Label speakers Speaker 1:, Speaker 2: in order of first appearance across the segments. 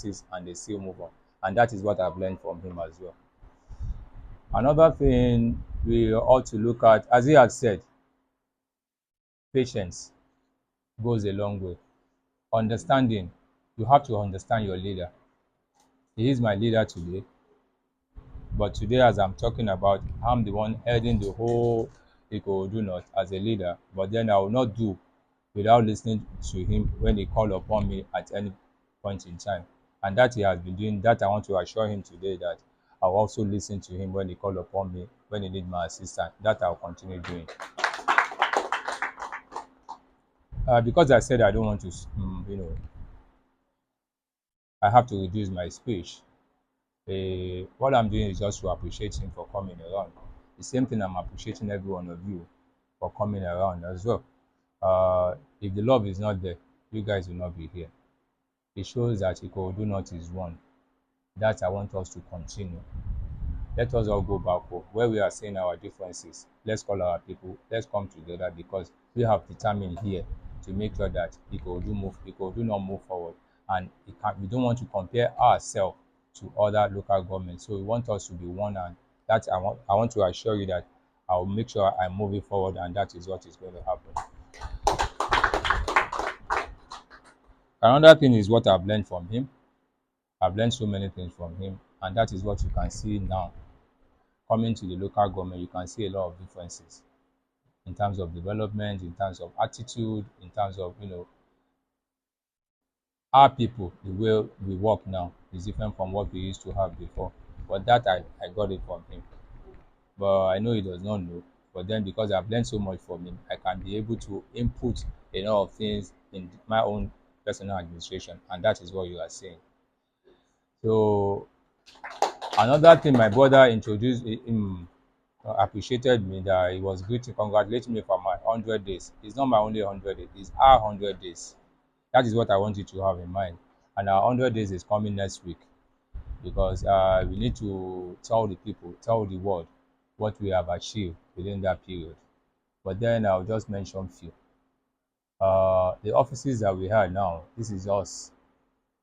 Speaker 1: and they still move on. And that is what I've learned from him as well. Another thing we ought to look at, as he had said, patience goes a long way. Understanding, you have to understand your leader. He is my leader today, but today, as I'm talking about, I'm the one heading the whole do not as a leader. But then I will not do without listening to him when he call upon me at any point in time. And that he has been doing. That I want to assure him today that I'll also listen to him when he call upon me when he need my assistance. That I'll continue doing. Because I said I don't want to, I have to reduce my speech. What I'm doing is just to appreciate him for coming around. The same thing I'm appreciating every one of you for coming around as well. If the love is not there, you guys will not be here. It shows that do not is one. That I want us to continue. Let us all go back home where we are seeing our differences. Let's call our people. Let's come together because we have determined here to make sure that do not move forward, and we don't want to compare ourselves to other local governments. So we want us to be one, and that I want to assure you that I will make sure I'm moving forward, and that is what is going to happen. Another thing is what I've learned from him. I've learned so many things from him, and that is what you can see now. Coming to the local government, you can see a lot of differences in terms of development, in terms of attitude, in terms of our people. The way we work now is different from what we used to have before. But that I got it from him. But I know he does not know. But then because I've learned so much from him, I can be able to input a lot of things in my own personal administration, and that is what you are saying. So another thing my brother introduced him appreciated me, that he was greeting, congratulating me for my 100 days. It's not my only 100 days, it's our 100 days. That is what I want you to have in mind. And our 100 days is coming next week because we need to tell the people, tell the world what we have achieved within that period. But then I'll just mention few. The offices that we have now, this is us,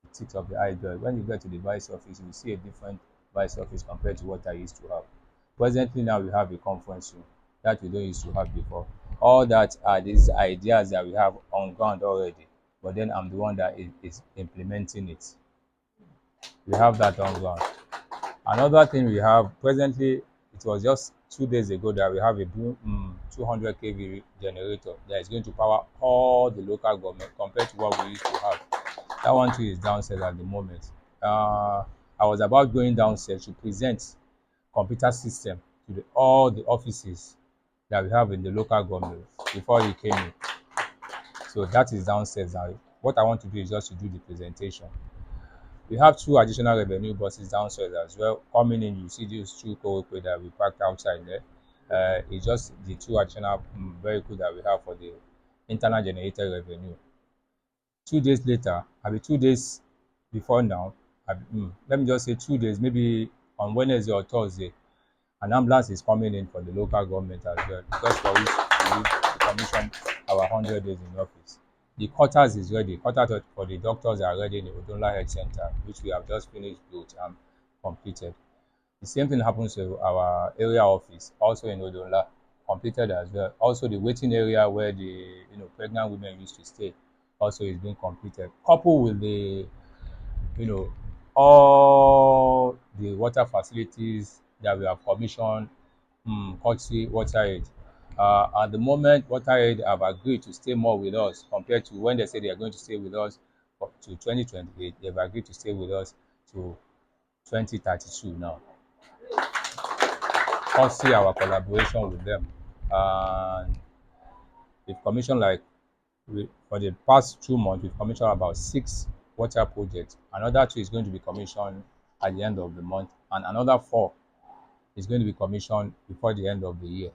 Speaker 1: the tips of the iceberg. When you get to the vice office, you see a different vice office compared to what I used to have. Presently now we have a conference room that we don't used to have before. All that are these ideas that we have on ground already, but then I'm the one that is implementing it. We have that on ground. Another thing we have presently, it was just 2 days ago that we have a 200 kV generator that is going to power all the local government compared to what we used to have. That one too is downstairs at the moment. I was about going downstairs to present computer system to all the offices that we have in the local government before he came in. So that is downstairs now. What I want to do is just to do the presentation. We have 2 additional revenue buses downstairs as well. Coming in, you see these 2 that we parked outside there. It's just the 2 additional vehicles that we have for the internal generated revenue. 2 days later, 2 days before now, let me just say 2 days, maybe on Wednesday or Thursday, an ambulance is coming in for the local government as well, just for which we commission our 100 days in office. The quarters is ready. Quarters for the doctors are ready in the Odonla Health Center, which we have just finished built and completed. The same thing happens to our area office, also in Odonla, completed as well. Also, the waiting area where the pregnant women used to stay also is being completed. Coupled with the all the water facilities that we have commissioned, courtesy WaterAid. At the moment, WaterAid have agreed to stay more with us compared to when they say they are going to stay with us up to 2028. They've agreed to stay with us to 2032 now. Courtesy our collaboration with them. And we've commissioned for the past 2 months, we've commissioned about 6 water projects. Another 2 is going to be commissioned at the end of the month, and another 4 is going to be commissioned before the end of the year.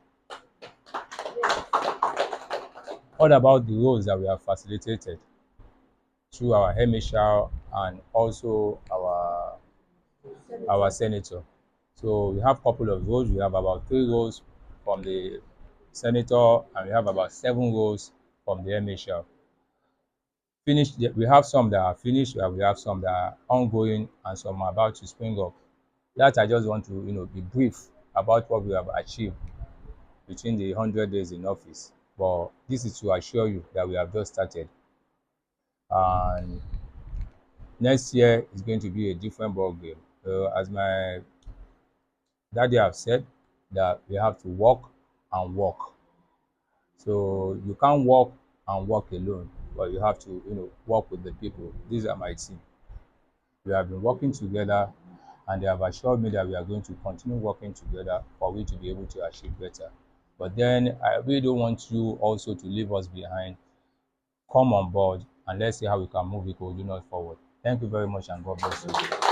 Speaker 1: What about the roads that we have facilitated through our MHR and also our senator? So we have a couple of roads. We have about 3 roads from the senator, and we have about 7 roads from the MHR. finished. We have some that are finished, we have some that are ongoing, and some are about to spring up. That I just want to be brief about what we have achieved between the 100 days in office. But this is to assure you that we have just started, and next year is going to be a different ball game. As my daddy have said, that we have to walk and walk. So you can't walk and walk alone, but you have to work with the people. These are my team. We have been working together, and they have assured me that we are going to continue working together for we to be able to achieve better. But then I really don't want you also to leave us behind. Come on board and let's see how we can move Ikodunot forward. Thank you very much, and God bless you.